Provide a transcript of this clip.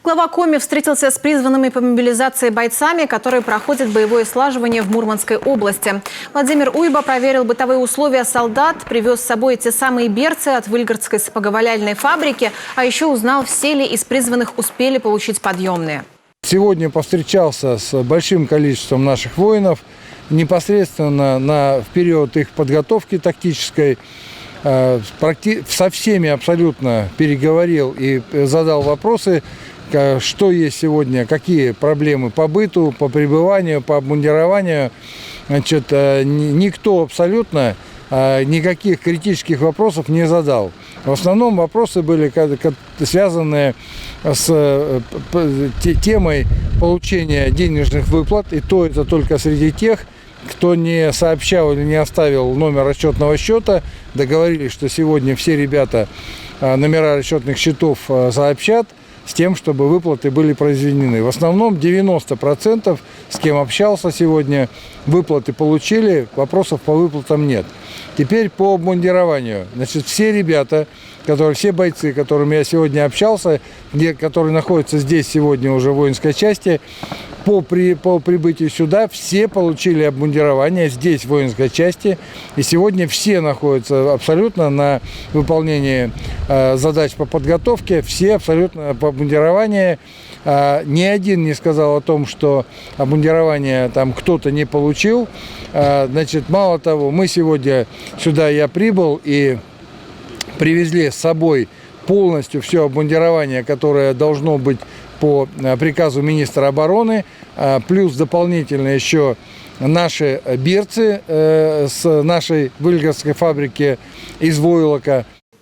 Глава Коми встретился с призванными по мобилизации бойцами, которые проходят боевое слаживание в Мурманской области. Владимир Уйба проверил бытовые условия солдат, привез с собой те самые берцы от Выльгородской сапоговаляльной фабрики, а еще узнал, все ли из призванных успели получить подъемные. Сегодня повстречался с большим количеством наших воинов, непосредственно в период их подготовки тактической. Со всеми абсолютно переговорил и задал вопросы, что есть сегодня, какие проблемы по быту, по пребыванию, по обмундированию. Значит, никто абсолютно никаких критических вопросов не задал. В основном вопросы были связаны с темой получения денежных выплат, и то это только среди тех, кто не сообщал или не оставил номер расчетного счета. Договорились, что сегодня все ребята номера расчетных счетов сообщат, с тем, чтобы выплаты были произведены. В основном 90%, с кем общался сегодня, выплаты получили, вопросов по выплатам нет. Теперь по обмундированию. Значит, все ребята, все бойцы, с которыми я сегодня общался, которые находятся здесь сегодня уже в воинской части, по прибытию сюда все получили обмундирование здесь в воинской части. И сегодня все находятся абсолютно на выполнении задач по подготовке, все абсолютно по обмундированию. Ни один не сказал о том, что обмундирование там кто-то не получил. Значит, мало того, мы сегодня сюда, я прибыл, и привезли с собой полностью все обмундирование, которое должно быть по приказу министра обороны, плюс дополнительно еще наши берцы с нашей Выльгородской фабрики из войлока.